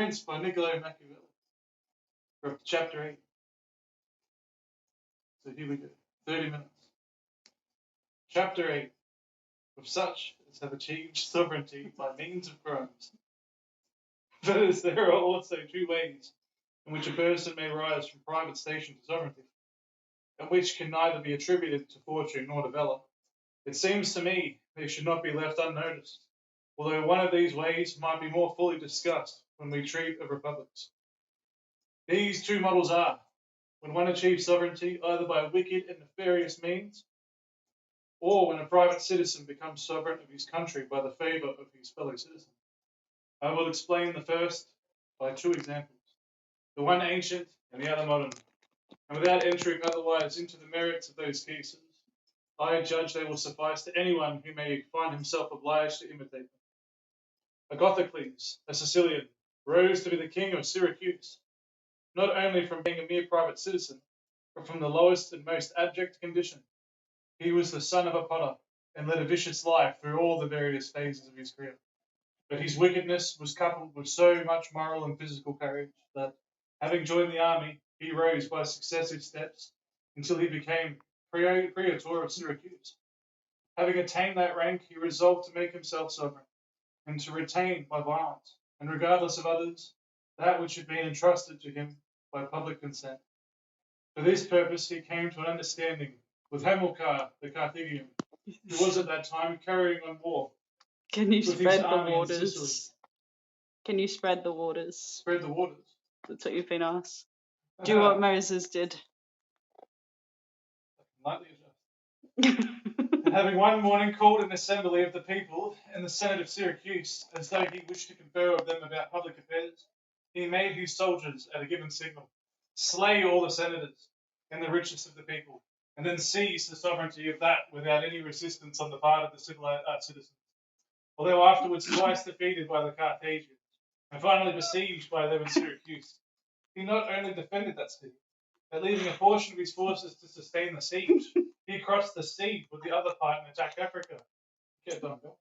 Prince by Niccolo Machiavelli. We're up to chapter 8. So here we go. 30 minutes. Chapter 8. Of such as have achieved sovereignty by means of crimes. But as there are also two ways in which a person may rise from private station to sovereignty, and which can neither be attributed to fortune nor to valour, it seems to me they should not be left unnoticed, although one of these ways might be more fully discussed when we treat of republics. These two models are, when one achieves sovereignty either by wicked and nefarious means, or when a private citizen becomes sovereign of his country by the favour of his fellow citizens. I will explain the first by two examples, the one ancient and the other modern, and without entering otherwise into the merits of those cases, I judge they will suffice to anyone who may find himself obliged to imitate them. Agathocles, a Sicilian, rose to be the king of Syracuse, not only from being a mere private citizen, but from the lowest and most abject condition. He was the son of a potter, and led a vicious life through all the various phases of his career. But his wickedness was coupled with so much moral and physical courage that, having joined the army, he rose by successive steps until he became praetor of Syracuse. Having attained that rank, he resolved to make himself sovereign, and to retain by violence, and regardless of others, that which had been entrusted to him by public consent. For this purpose he came to an understanding with Hamilcar the Carthaginian, who was at that time carrying on war. Can you with his spread the army in Sicily. waters? Can you spread the waters? Spread the waters. That's what you've been asked. Do what Moses did. Lightly adjust. And having one morning called an assembly of the people and the Senate of Syracuse, as though he wished to confer with them about public affairs, he made his soldiers, at a given signal, slay all the senators and the richest of the people, and then seize the sovereignty of that without any resistance on the part of the citizens. Although afterwards twice defeated by the Carthaginians, and finally besieged by them in Syracuse, he not only defended that city, but leaving a portion of his forces to sustain the siege, he crossed the sea with the other part and attacked Africa. Get done, Bill.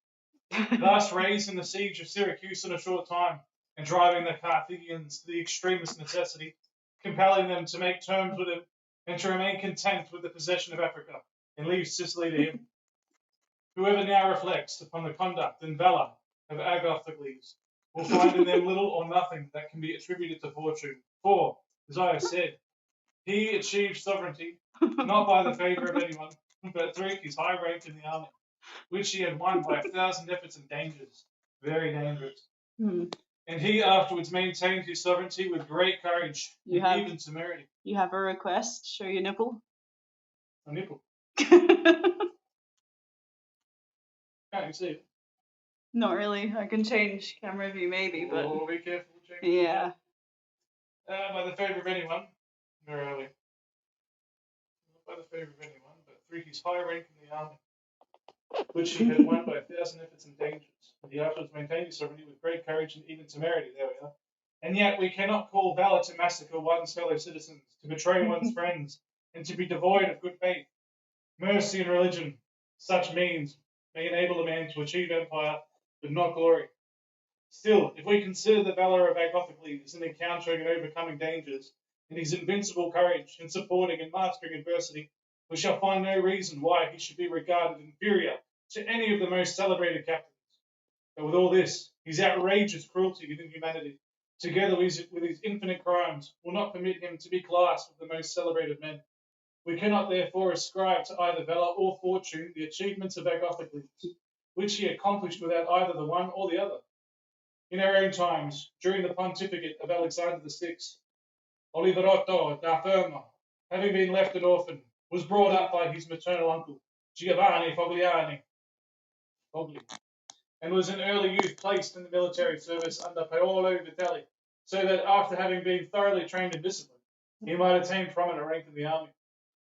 Thus raising the siege of Syracuse in a short time, and driving the Carthaginians to the extremest necessity, compelling them to make terms with him, and to remain content with the possession of Africa, and leave Sicily to him. Whoever now reflects upon the conduct and valour of Agathocles will find in them little or nothing that can be attributed to fortune. For, as I have said, he achieved sovereignty not by the favour of anyone, but through his high rank in the army, which he had won by 1,000 efforts and dangers, very dangerous. And he afterwards maintained his sovereignty with great courage and even temerity. You have a request? Show your nipple. A nipple. Can't you see it? Not really. I can change camera view maybe, but Oh, be careful. yeah. By the favour of anyone, where are we? Not by the favour of anyone, but through his high rank in the army, which he had won by 1,000 efforts and dangers. And he afterwards maintained his sovereignty with great courage and even temerity. There we are. And yet we cannot call valour to massacre one's fellow citizens, to betray one's friends, and to be devoid of good faith. Mercy and religion, such means, may enable a man to achieve empire, but not glory. Still, if we consider the valour of Agathocles in encountering and overcoming dangers, and his invincible courage in supporting and mastering adversity, we shall find no reason why he should be regarded inferior to any of the most celebrated captains. But with all this, his outrageous cruelty and inhumanity, together with his infinite crimes, will not permit him to be classed with the most celebrated men. We cannot therefore ascribe to either valour or fortune the achievements of Agathocles, which he accomplished without either the one or the other. In our own times, during the pontificate of Alexander VI, Oliverotto da Fermo, having been left an orphan, was brought up by his maternal uncle, Giovanni Fogli, and was in early youth placed in the military service under Paolo Vitelli, so that after having been thoroughly trained in discipline, he might attain prominent rank in the army.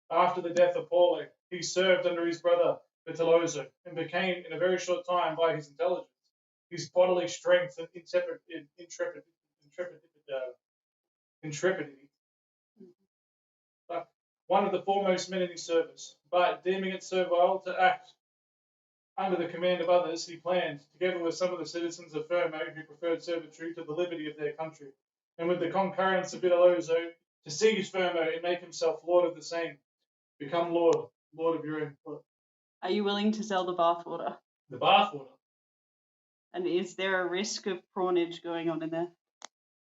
After the death of Paolo, he served under his brother Vitellozzo, and became, in a very short time, by his intelligence, his bodily strength and intrepidity, one of the foremost men in his service, but deeming it servile to act Under the command of others, he planned, together with some of the citizens of Fermo who preferred servitude to the liberty of their country, and with the concurrence of Vitellozzo, to seize Fermo and make himself lord of the same. Become lord of your own foot. Are you willing to sell the bathwater? The bathwater? And is there a risk of prawnage going on in there?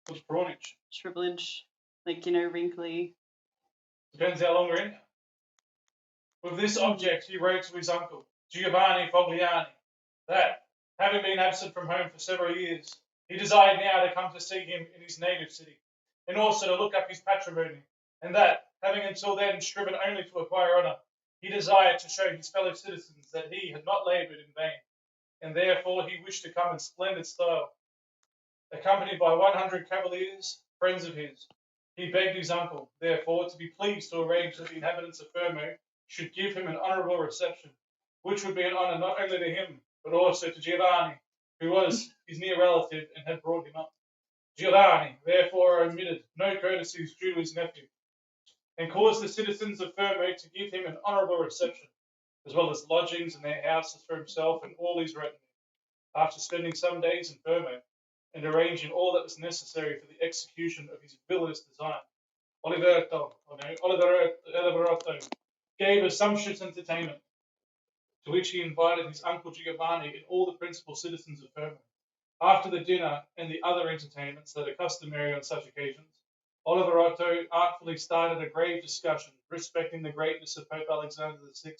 What's prawnage? Shrivelage, like, wrinkly. Depends how long we're in here. With this object, he wrote to his uncle, Giovanni Fogliani, that, having been absent from home for several years, he desired now to come to see him in his native city, and also to look up his patrimony, and that, having until then striven only to acquire honour, he desired to show his fellow citizens that he had not laboured in vain, and therefore he wished to come in splendid style. Accompanied by 100 cavaliers, friends of his, he begged his uncle, therefore, to be pleased to arrange that the inhabitants of Fermo should give him an honourable reception, which would be an honour not only to him, but also to Giovanni, who was his near relative and had brought him up. Giovanni, therefore, omitted no courtesies due to his nephew, and caused the citizens of Fermo to give him an honourable reception, as well as lodgings in their houses for himself and all his retinue. After spending some days in Fermo, and arranging all that was necessary for the execution of his villainous design, Oliverotto gave a sumptuous entertainment, to which he invited his uncle Giovanni and all the principal citizens of Fermo. After the dinner and the other entertainments that are customary on such occasions, Oliverotto artfully started a grave discussion respecting the greatness of Pope Alexander VI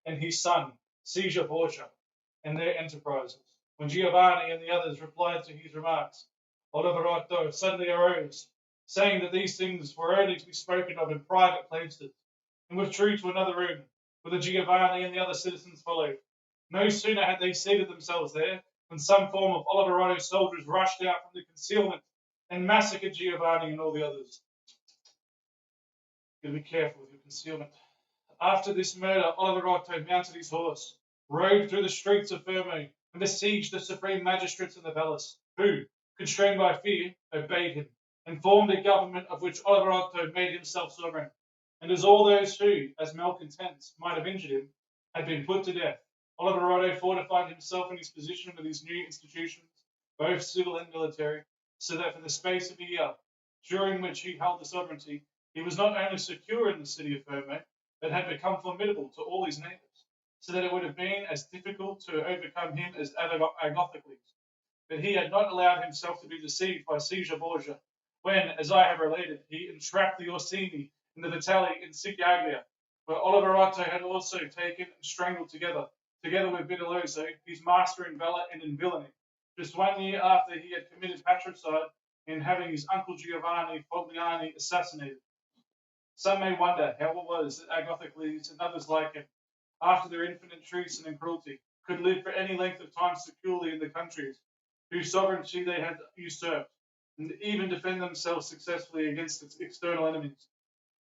and his son, Caesar Borgia, and their enterprises. When Giovanni and the others replied to his remarks, Oliverotto suddenly arose, saying that these things were only to be spoken of in private places, and withdrew to another room, whither Giovanni and the other citizens followed. No sooner had they seated themselves there, when some form of Oliverotto's soldiers rushed out from the concealment and massacred Giovanni and all the others. You gotta be careful with your concealment. After this murder, Oliverotto mounted his horse, rode through the streets of Fermo, and besieged the supreme magistrates in the palace, who, constrained by fear, obeyed him, and formed a government of which Oliverotto made himself sovereign. And as all those who, as malcontents, might have injured him, had been put to death, Oliverotto fortified himself in his position with his new institutions, both civil and military, so that for the space of a year, during which he held the sovereignty, he was not only secure in the city of Fermo, but had become formidable to all his neighbours, so that it would have been as difficult to overcome him as Agathocles. But he had not allowed himself to be deceived by Caesar Borgia, when, as I have related, he entrapped the Orsini in the Vitelli in Sicilia, where Oliverotto had also taken and strangled together with Vitellozzo, his master in valour and in villainy, just 1 year after he had committed patricide in having his uncle Giovanni Fogliani assassinated. Some may wonder how it was that Agathocles and others like him, after their infinite treason and cruelty, could live for any length of time securely in the countries whose sovereignty they had usurped, and even defend themselves successfully against its external enemies,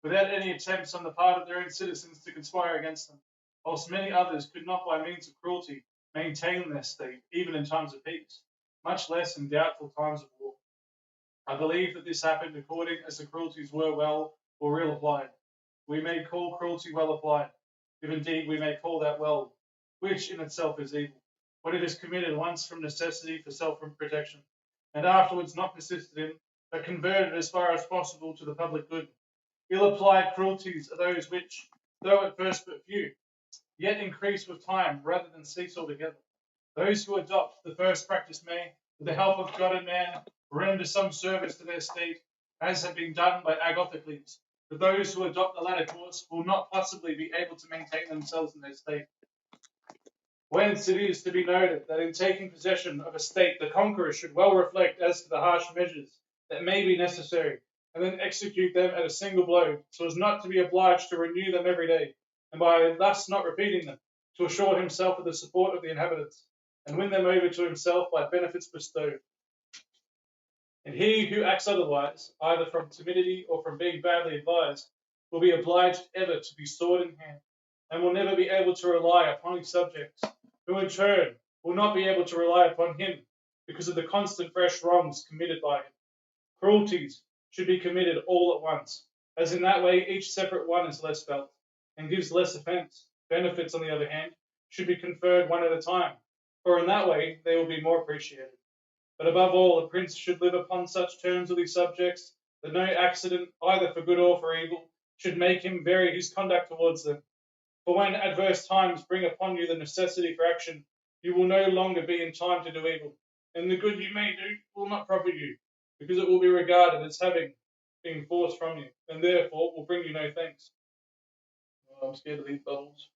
without any attempts on the part of their own citizens to conspire against them, whilst many others could not by means of cruelty maintain their state, even in times of peace, much less in doubtful times of war. I believe that this happened according as the cruelties were well or ill applied. We may call cruelty well applied, if indeed we may call that well, which in itself is evil, when it is committed once from necessity for self-protection, and afterwards not persisted in, but converted as far as possible to the public good. Ill-applied cruelties are those which, though at first but few, yet increase with time rather than cease altogether. Those who adopt the first practice may, with the help of God and man, render some service to their state, as had been done by Agathocles. But those who adopt the latter course will not possibly be able to maintain themselves in their state. Whence it is to be noted that in taking possession of a state, the conqueror should well reflect as to the harsh measures that may be necessary, and then execute them at a single blow, so as not to be obliged to renew them every day, and by thus not repeating them, to assure himself of the support of the inhabitants, and win them over to himself by benefits bestowed. And he who acts otherwise, either from timidity or from being badly advised, will be obliged ever to be sword in hand, and will never be able to rely upon his subjects, who in turn will not be able to rely upon him because of the constant fresh wrongs committed by him. Cruelties should be committed all at once, as in that way each separate one is less felt, and gives less offence. Benefits, on the other hand, should be conferred one at a time, for in that way they will be more appreciated. But above all, a prince should live upon such terms with his subjects that no accident, either for good or for evil, should make him vary his conduct towards them. For when adverse times bring upon you the necessity for action, you will no longer be in time to do evil, and the good you may do will not profit you, because it will be regarded as having been forced from you, and therefore will bring you no thanks. Oh, I'm scared of these bubbles.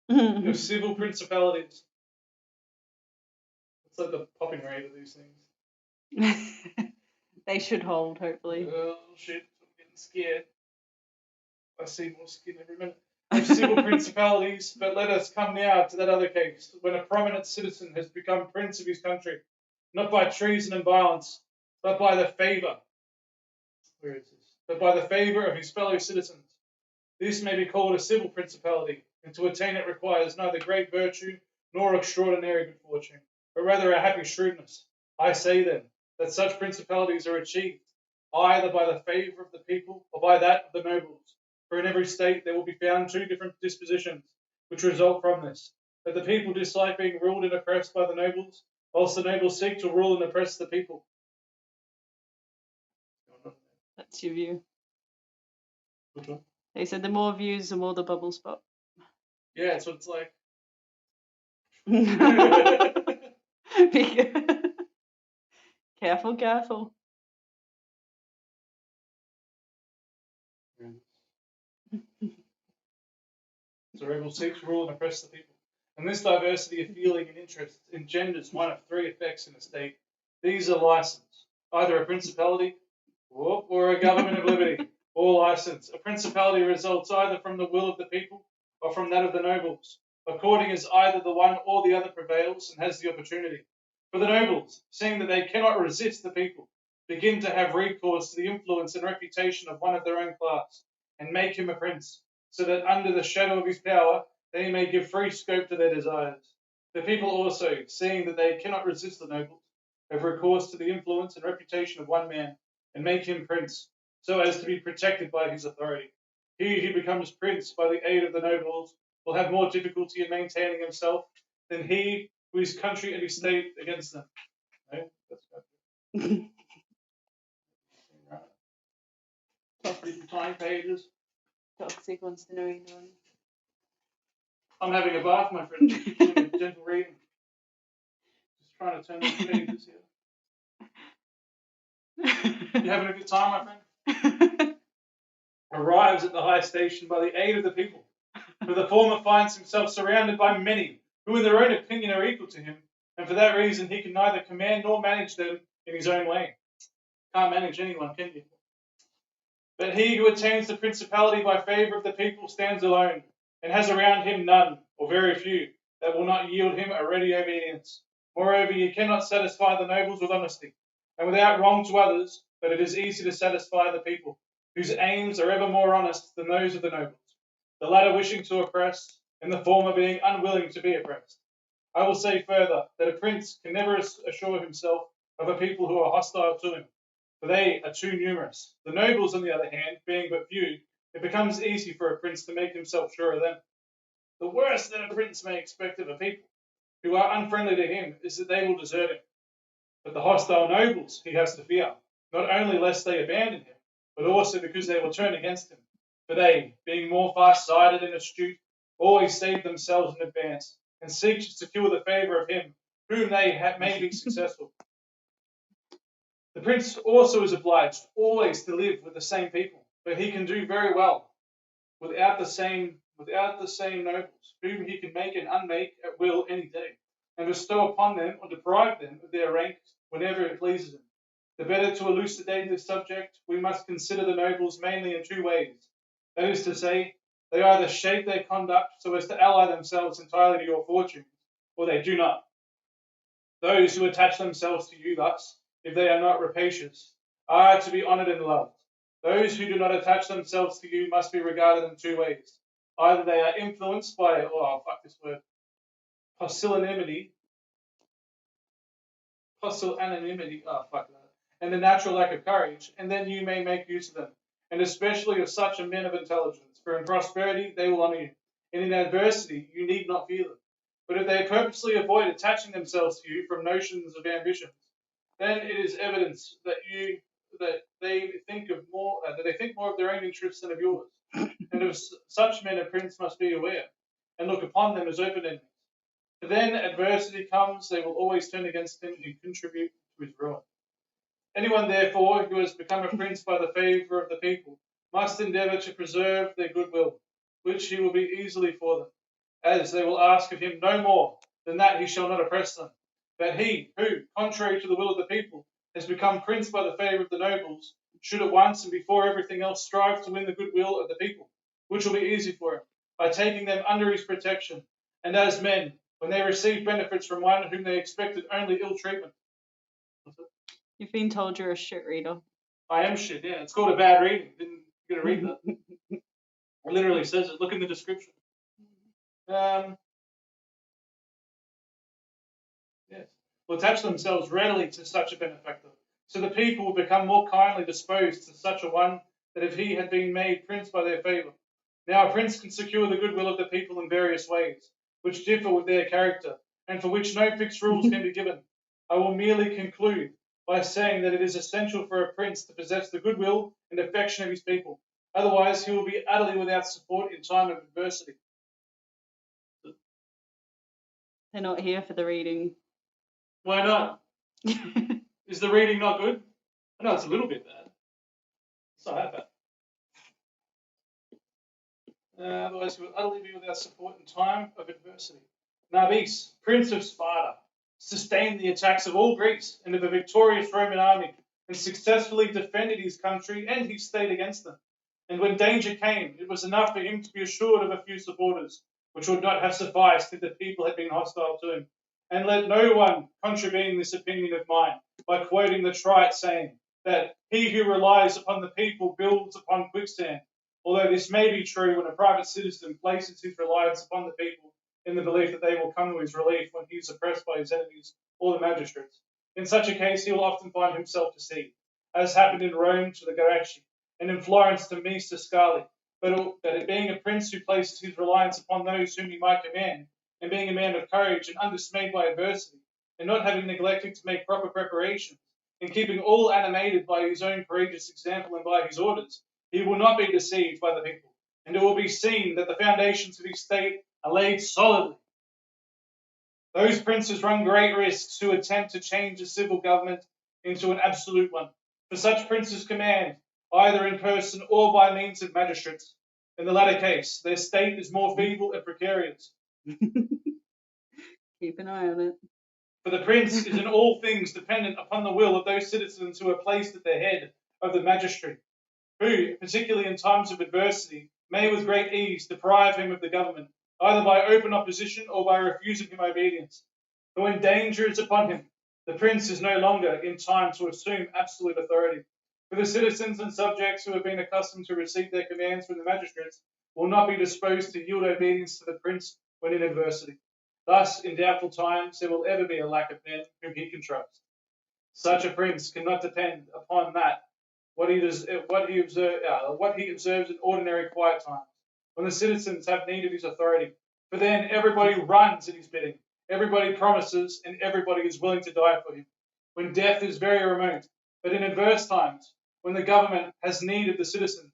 Your civil principalities. It's like the popping rate of these things. They should hold, hopefully. Oh shit, I'm getting scared. I see more skin every minute. Of civil principalities, but let us come now to that other case, when a prominent citizen has become prince of his country, not by treason and violence, but by the favour. Where is this? But by the favour of his fellow citizens. This may be called a civil principality, and to attain it requires neither great virtue nor extraordinary good fortune, but rather a happy shrewdness. I say then that such principalities are achieved either by the favour of the people or by that of the nobles. For in every state there will be found two different dispositions which result from this, that the people dislike being ruled and oppressed by the nobles, whilst the nobles seek to rule and oppress the people. That's your view. Which one? They said the more views, the more the bubbles pop. Yeah, that's what it's like. Careful, careful. So rebel seeks to rule and oppress the people. And this diversity of feeling and interest engenders one of three effects in a state. These are license, either a principality or a government of liberty, or license. A principality results either from the will of the people or from that of the nobles, according as either the one or the other prevails and has the opportunity. For the nobles, seeing that they cannot resist the people, begin to have recourse to the influence and reputation of one of their own class, and make him a prince, so that under the shadow of his power they may give free scope to their desires. The people also, seeing that they cannot resist the nobles, have recourse to the influence and reputation of one man, and make him prince, so as to be protected by his authority. He who becomes prince by the aid of the nobles will have more difficulty in maintaining himself than he who is country and his state against them. No? That's good. Little tiny pages. Toxic wants to know you know. I'm having a bath, my friend. Doing a gentle reading. Just trying to turn these pages here. You having a good time, my friend? Arrives at the high station by the aid of the people. For the former finds himself surrounded by many who in their own opinion are equal to him, and for that reason he can neither command nor manage them in his own way. Can't manage anyone, can you? But he who attains the principality by favour of the people stands alone, and has around him none, or very few, that will not yield him a ready obedience. Moreover, he cannot satisfy the nobles with honesty, and without wrong to others, but it is easy to satisfy the people, whose aims are ever more honest than those of the nobles, the latter wishing to oppress, and the former being unwilling to be oppressed. I will say further that a prince can never assure himself of a people who are hostile to him, for they are too numerous. The nobles, on the other hand, being but few, it becomes easy for a prince to make himself sure of them. The worst that a prince may expect of a people who are unfriendly to him is that they will desert him. But the hostile nobles he has to fear, not only lest they abandon him, but also because they will turn against him. For they, being more far-sighted and astute, always save themselves in advance, and seek to secure the favour of him whom they may be successful. The prince also is obliged always to live with the same people, but he can do very well without the same nobles, whom he can make and unmake at will any day, and bestow upon them or deprive them of their rank whenever it pleases him. The better to elucidate this subject, we must consider the nobles mainly in two ways. That is to say, they either shape their conduct so as to ally themselves entirely to your fortunes, or they do not. Those who attach themselves to you thus, if they are not rapacious, are to be honoured and loved. Those who do not attach themselves to you must be regarded in two ways. Either they are influenced by, pusillanimity, and the natural lack of courage, and then you may make use of them, and especially of such a men of intelligence, for in prosperity they will honour you, and in adversity you need not fear them. But if they purposely avoid attaching themselves to you from notions of ambitions, then it is evidence that they think more of their own interests than of yours. And of such men a prince must be aware, and look upon them as open enemies. For then adversity comes, they will always turn against him and contribute to his ruin. Anyone, therefore, who has become a prince by the favour of the people must endeavour to preserve their goodwill, which he will be easily for them, as they will ask of him no more than that he shall not oppress them. But he who, contrary to the will of the people, has become prince by the favour of the nobles, should at once and before everything else strive to win the goodwill of the people, which will be easy for him, by taking them under his protection, and as men, when they receive benefits from one whom they expected only ill treatment. You've been told you're a shit reader. I am shit, yeah. It's called a bad reading. Didn't get to read that. It literally says it. Look in the description. Yes. Will attach themselves readily to such a benefactor. So the people will become more kindly disposed to such a one that if he had been made prince by their favour. Now a prince can secure the goodwill of the people in various ways, which differ with their character, and for which no fixed rules can be given. I will merely conclude by saying that it is essential for a prince to possess the goodwill and affection of his people. Otherwise, he will be utterly without support in time of adversity. They're not here for the reading. Why not? Is the reading not good? I know it's a little bit bad. It's not that bad. Otherwise, he will utterly be without support in time of adversity. Nabis, prince of Sparta, sustained the attacks of all Greece and of the victorious Roman army, and successfully defended his country and his state against them. And when danger came, it was enough for him to be assured of a few supporters, which would not have sufficed if the people had been hostile to him. And let no one contravene this opinion of mine by quoting the trite saying that he who relies upon the people builds upon quicksand, although this may be true when a private citizen places his reliance upon the people in the belief that they will come to his relief when he is oppressed by his enemies or the magistrates. In such a case, he will often find himself deceived, as happened in Rome to the Gracchi, and in Florence to Mr. Scali. But it being a prince who places his reliance upon those whom he might command, and being a man of courage and undismayed by adversity, and not having neglected to make proper preparations, and keeping all animated by his own courageous example and by his orders, he will not be deceived by the people, and it will be seen that the foundations of his state are laid solidly. Those princes run great risks who attempt to change a civil government into an absolute one, for such princes command, either in person or by means of magistrates. In the latter case, their state is more feeble and precarious. Keep an eye on it. For the prince is in all things dependent upon the will of those citizens who are placed at the head of the magistracy, who, particularly in times of adversity, may with great ease deprive him of the government, either by open opposition or by refusing him obedience. But when danger is upon him, the prince is no longer in time to assume absolute authority. For the citizens and subjects who have been accustomed to receive their commands from the magistrates will not be disposed to yield obedience to the prince when in adversity. Thus, in doubtful times, there will ever be a lack of men whom he can trust. Such a prince cannot depend upon that what he observes in ordinary quiet times, when the citizens have need of his authority. For then everybody runs at his bidding, everybody promises, and everybody is willing to die for him, when death is very remote. But in adverse times, when the government has need of the citizens,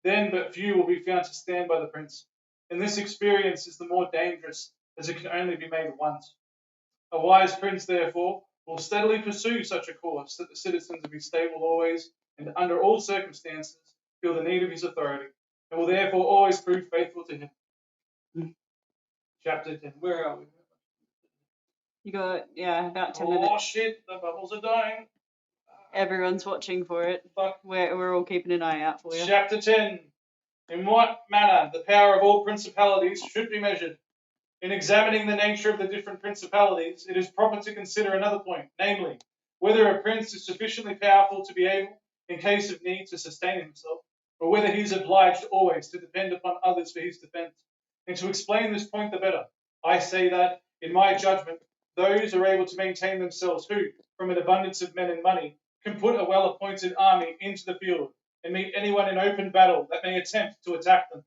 then but few will be found to stand by the prince. And this experience is the more dangerous, as it can only be made once. A wise prince, therefore, will steadily pursue such a course that the citizens of his state will always, and under all circumstances, feel the need of his authority, and will therefore always prove faithful to him. Chapter 10. Where are we? You got, about 10 minutes. Oh shit, the bubbles are dying. Everyone's watching for it. Fuck. We're all keeping an eye out for you. Chapter 10. In what manner the power of all principalities should be measured. In examining the nature of the different principalities, it is proper to consider another point, namely, whether a prince is sufficiently powerful to be able, in case of need, to sustain himself, or whether he is obliged always to depend upon others for his defence. And to explain this point the better, I say that, in my judgment, those are able to maintain themselves who, from an abundance of men and money, can put a well-appointed army into the field and meet anyone in open battle that may attempt to attack them.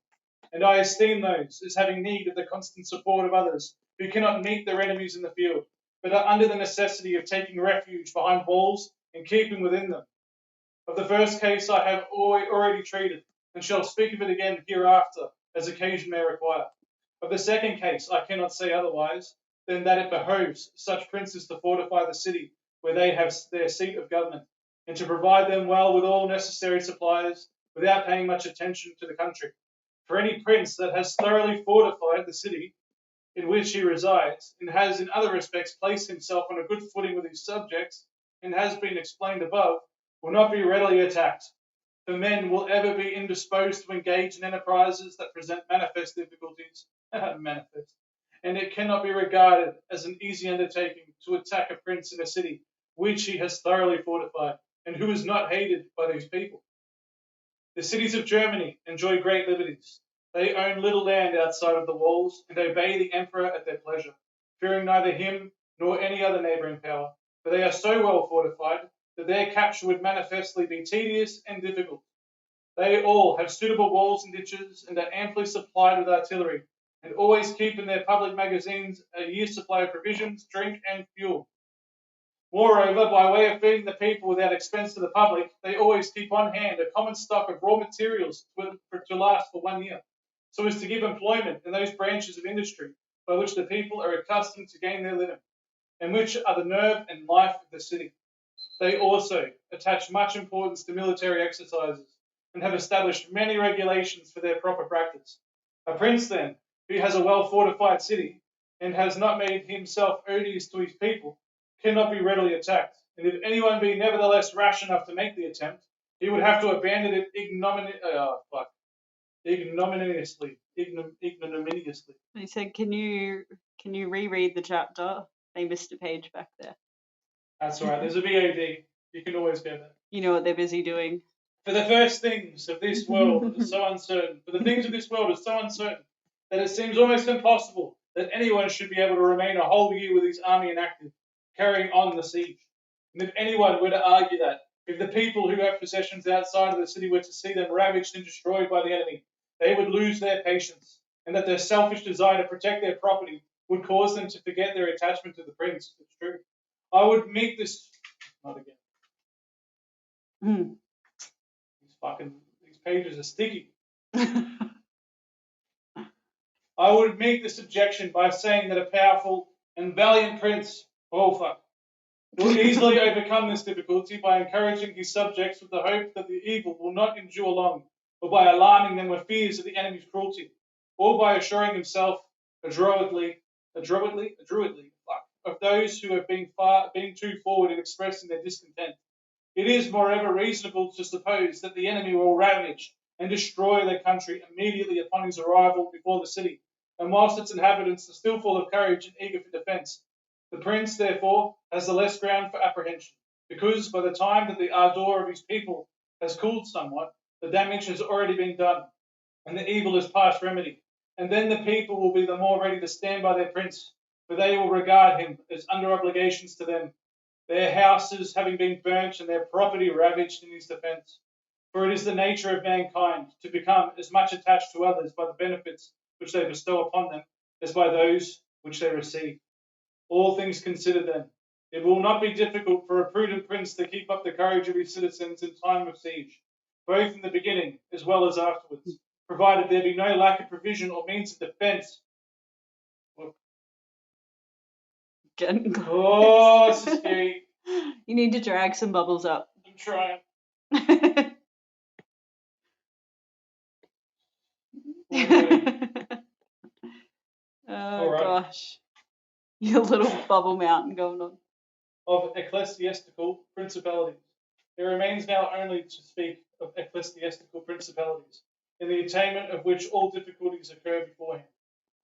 And I esteem those as having need of the constant support of others who cannot meet their enemies in the field, but are under the necessity of taking refuge behind walls and keeping within them. Of the first case I have already treated, and shall speak of it again hereafter, as occasion may require. Of the second case I cannot say otherwise than that it behoves such princes to fortify the city where they have their seat of government, and to provide them well with all necessary supplies, without paying much attention to the country. For any prince that has thoroughly fortified the city in which he resides, and has in other respects placed himself on a good footing with his subjects, and has been explained above, will not be readily attacked. For men will ever be indisposed to engage in enterprises that present manifest difficulties, and it cannot be regarded as an easy undertaking to attack a prince in a city which he has thoroughly fortified, and who is not hated by these people. The cities of Germany enjoy great liberties. They own little land outside of the walls, and obey the emperor at their pleasure, fearing neither him nor any other neighbouring power, for they are so well fortified that their capture would manifestly be tedious and difficult. They all have suitable walls and ditches, and are amply supplied with artillery, and always keep in their public magazines a year's supply of provisions, drink, and fuel. Moreover, by way of feeding the people without expense to the public, they always keep on hand a common stock of raw materials to last for 1 year, so as to give employment in those branches of industry by which the people are accustomed to gain their living, and which are the nerve and life of the city. They also attach much importance to military exercises, and have established many regulations for their proper practice. A prince, then, who has a well-fortified city, and has not made himself odious to his people, cannot be readily attacked, and if anyone be nevertheless rash enough to make the attempt, he would have to abandon it ignominiously. He said, can you reread the chapter? They missed a page back there. That's all right. There's a VOD. You can always go there. You know what they're busy doing. For the first things of this world are so uncertain. For the things of this world are so uncertain that it seems almost impossible that anyone should be able to remain a whole year with his army inactive, carrying on the siege. And if anyone were to argue that, if the people who have possessions outside of the city were to see them ravaged and destroyed by the enemy, they would lose their patience, and that their selfish desire to protect their property would cause them to forget their attachment to the prince. It's true. I would meet this. Not again. These pages are sticky. I would meet this objection by saying that a powerful and valiant prince, will easily overcome this difficulty by encouraging his subjects with the hope that the evil will not endure long, or by alarming them with fears of the enemy's cruelty, or by assuring himself adroitly of those who have been too forward in expressing their discontent. It is, moreover, reasonable to suppose that the enemy will ravage and destroy their country immediately upon his arrival before the city, and whilst its inhabitants are still full of courage and eager for defence. The prince, therefore, has the less ground for apprehension, because by the time that the ardour of his people has cooled somewhat, the damage has already been done, and the evil is past remedy, and then the people will be the more ready to stand by their prince, for they will regard him as under obligations to them, their houses having been burnt and their property ravaged in his defence. For it is the nature of mankind to become as much attached to others by the benefits which they bestow upon them as by those which they receive. All things considered, then, it will not be difficult for a prudent prince to keep up the courage of his citizens in time of siege, both in the beginning as well as afterwards, provided there be no lack of provision or means of defence. Getting Oh, this is scary. You need to drag some bubbles up. I'm trying. Oh, gosh. Your little bubble mountain going on. Of ecclesiastical principalities. There remains now only to speak of ecclesiastical principalities, in the attainment of which all difficulties occur beforehand.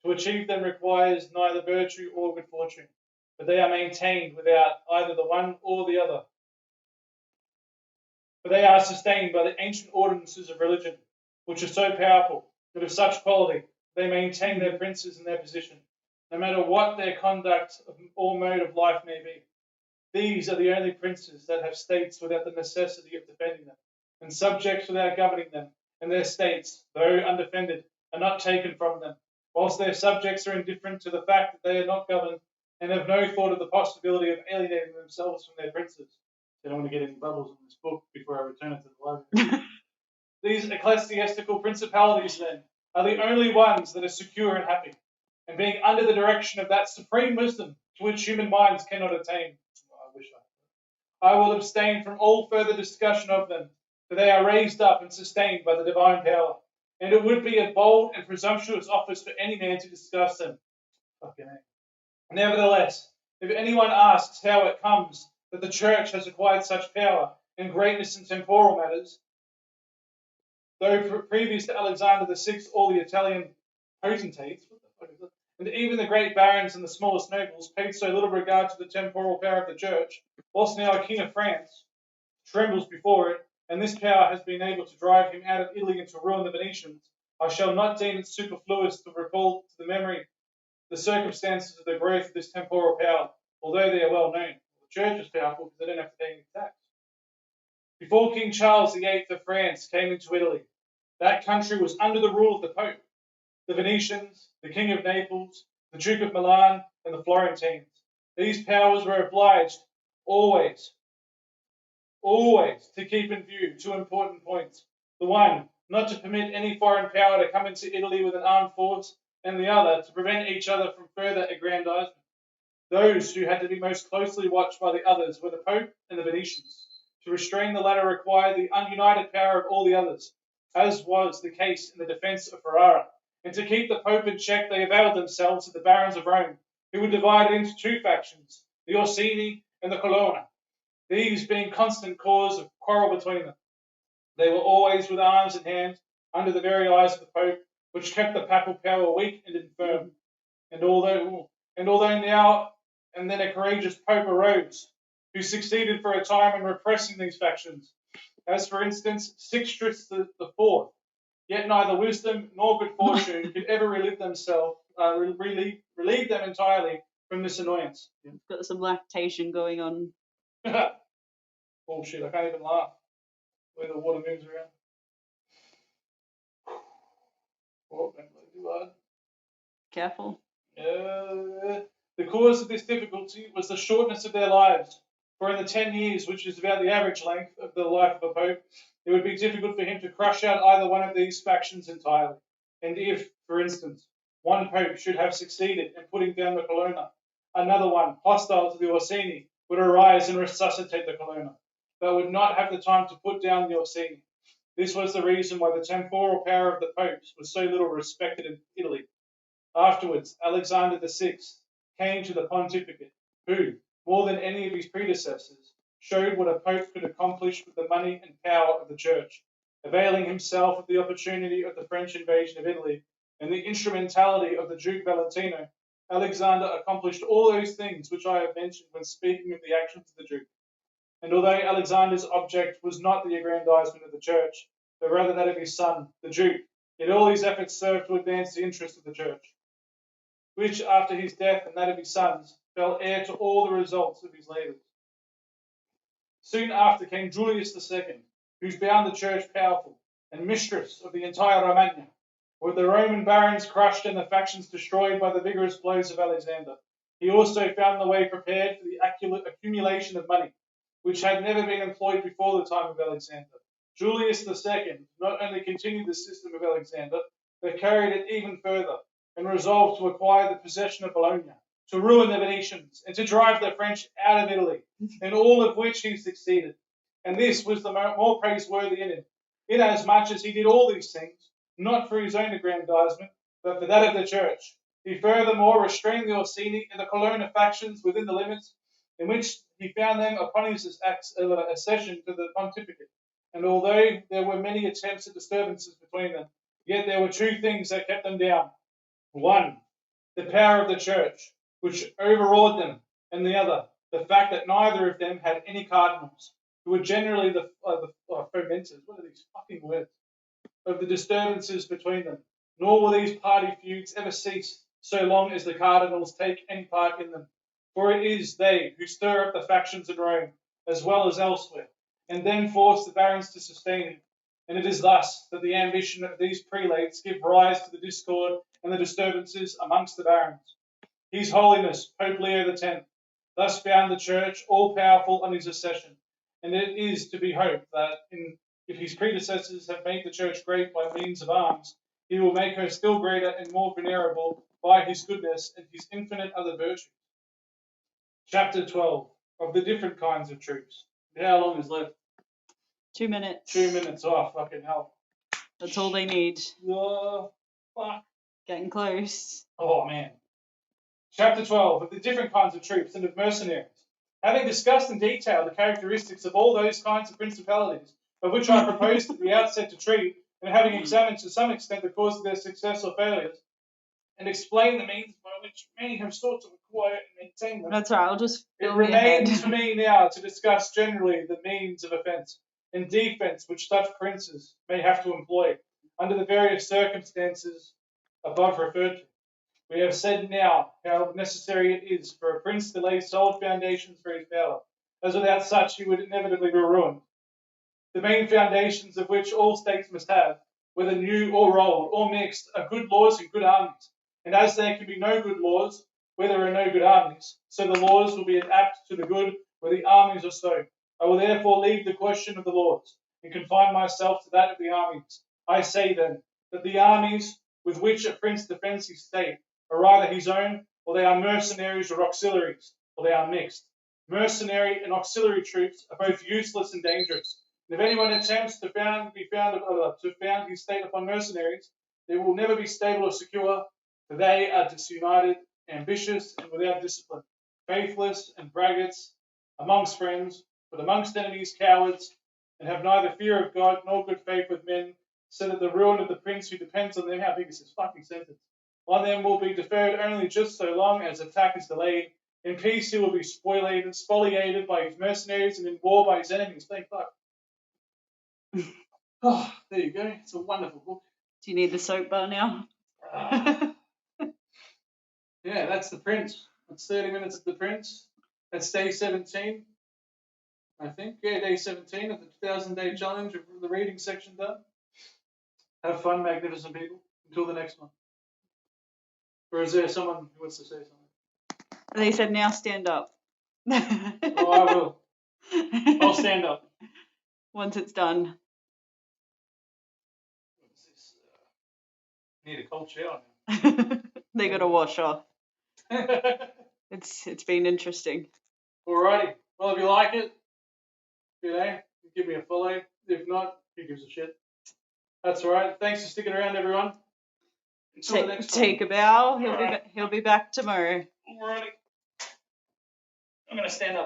To achieve them requires neither virtue or good fortune, but they are maintained without either the one or the other. For they are sustained by the ancient ordinances of religion, which are so powerful that of such quality they maintain their princes in their position, no matter what their conduct or mode of life may be. These are the only princes that have states without the necessity of defending them, and subjects without governing them, and their states, though undefended, are not taken from them, whilst their subjects are indifferent to the fact that they are not governed and have no thought of the possibility of alienating themselves from their princes. I don't want to get any bubbles in this book before I return it to the library. These ecclesiastical principalities, then, are the only ones that are secure and happy, and being under the direction of that supreme wisdom to which human minds cannot attain. I will abstain from all further discussion of them, for they are raised up and sustained by the divine power, and it would be a bold and presumptuous office for any man to discuss them. Nevertheless, if anyone asks how it comes that the church has acquired such power and greatness in temporal matters, though previous to Alexander VI, all the Italian potentates, and even the great barons and the smallest nobles paid so little regard to the temporal power of the church, whilst now a king of France trembles before it, and this power has been able to drive him out of Italy and to ruin the Venetians, I shall not deem it superfluous to recall to the memory the circumstances of the growth of this temporal power, although they are well known. The church is powerful because they don't have to pay any tax. Before King Charles VIII of France came into Italy, that country was under the rule of the Pope, the Venetians, the King of Naples, the Duke of Milan, and the Florentines. These powers were obliged always to keep in view two important points. The one, not to permit any foreign power to come into Italy with an armed force, and the other, to prevent each other from further aggrandizement. Those who had to be most closely watched by the others were the Pope and the Venetians. To restrain the latter required the ununited power of all the others, as was the case in the defence of Ferrara. And to keep the Pope in check, they availed themselves of the barons of Rome, who were divided into two factions, the Orsini and the Colonna, these being constant cause of quarrel between them. They were always with arms in hand, under the very eyes of the Pope, which kept the papal power weak and infirm. And although now and then a courageous Pope arose, who succeeded for a time in repressing these factions, as for instance Sixtus IV, yet neither wisdom nor good fortune could ever relieve them entirely from this annoyance. Got some lactation going on. Bullshit, I can't even laugh. The way the water moves around. Oh, don't blow too hard. Careful. The cause of this difficulty was the shortness of their lives. For in the 10 years, which is about the average length of the life of a pope, it would be difficult for him to crush out either one of these factions entirely. And if, for instance, one pope should have succeeded in putting down the Colonna, another one, hostile to the Orsini, would arise and resuscitate the Colonna, but would not have the time to put down the Orsini. This was the reason why the temporal power of the popes was so little respected in Italy. Afterwards, Alexander VI came to the pontificate, who, more than any of his predecessors, showed what a pope could accomplish with the money and power of the church. Availing himself of the opportunity of the French invasion of Italy and the instrumentality of the Duke Valentino, Alexander accomplished all those things which I have mentioned when speaking of the actions of the Duke. And although Alexander's object was not the aggrandizement of the church, but rather that of his son, the Duke, yet all his efforts served to advance the interest of the church, which, after his death and that of his sons, fell heir to all the results of his labours. Soon after came Julius II, who bound the church powerful and mistress of the entire Romagna, with the Roman barons crushed and the factions destroyed by the vigorous blows of Alexander. He also found the way prepared for the accumulation of money, which had never been employed before the time of Alexander. Julius II not only continued the system of Alexander, but carried it even further, and resolved to acquire the possession of Bologna, to ruin the Venetians, and to drive the French out of Italy, in all of which he succeeded. And this was the more praiseworthy in him, inasmuch as he did all these things, not for his own aggrandizement, but for that of the church. He furthermore restrained the Orsini and the Colonna factions within the limits in which he found them upon his accession to the pontificate. And although there were many attempts at disturbances between them, yet there were two things that kept them down. One, the power of the church, which overawed them, and the other, the fact that neither of them had any cardinals, who were generally the fomenters, what are these fucking words, of the disturbances between them, nor will these party feuds ever cease so long as the cardinals take any part in them. For it is they who stir up the factions in Rome, as well as elsewhere, and then force the barons to sustain him. And it is thus that the ambition of these prelates give rise to the discord and the disturbances amongst the barons. His Holiness, Pope Leo X, thus found the Church all-powerful on his accession, and it is to be hoped that if his predecessors have made the Church great by means of arms, he will make her still greater and more venerable by his goodness and his infinite other virtues. Chapter 12, of the different kinds of troops. How long is left? 2 minutes. 2 minutes. Oh, fucking hell. That's all they need. Fuck. Getting close. Oh, man. Chapter 12, of the different kinds of troops and of mercenaries. Having discussed in detail the characteristics of all those kinds of principalities, of which I proposed at the outset to treat, and having examined to some extent the cause of their success or failures, and explained the means by which many have sought to acquire and maintain them. That's right, I'll just It remains for me now to discuss generally the means of offence and defence which such princes may have to employ under the various circumstances above referred to. We have said now how necessary it is for a prince to lay solid foundations for his power, as without such he would inevitably be ruined. The main foundations of which all states must have, whether new or old or mixed, are good laws and good armies. And as there can be no good laws where there are no good armies, so the laws will be apt to the good where the armies are so. I will therefore leave the question of the laws and confine myself to that of the armies. I say then that the armies with which a prince defends his state are either his own, or they are mercenaries or auxiliaries, or they are mixed. Mercenary and auxiliary troops are both useless and dangerous. And if anyone attempts to found his state upon mercenaries, they will never be stable or secure, for they are disunited, ambitious, and without discipline, faithless and braggarts amongst friends, but amongst enemies cowards, and have neither fear of God nor good faith with men, so that the ruin of the prince who depends on them, how big is this fucking sentence, on them will be deferred only just so long as attack is delayed. In peace he will be spoliated by his mercenaries, and in war by his enemies. Thank fuck. Oh, there you go. It's a wonderful book. Do you need the soap bar now? Yeah, that's The Prince. That's 30 minutes of The Prince. That's day 17, I think. Yeah, day 17 of the 1,000-day challenge of the reading section done. Have fun, magnificent people. Until the next one. Or is there someone who wants to say something? They said now stand up. Oh, I will. I'll stand up. Once it's done. What's this? Need a cold shower now. They got to wash off. It's been interesting. Alrighty. Well, if you like it, give me a follow. If not, who gives a shit? That's alright. Thanks for sticking around, everyone. Take a bow. He'll be back tomorrow. Alrighty. I'm gonna stand up.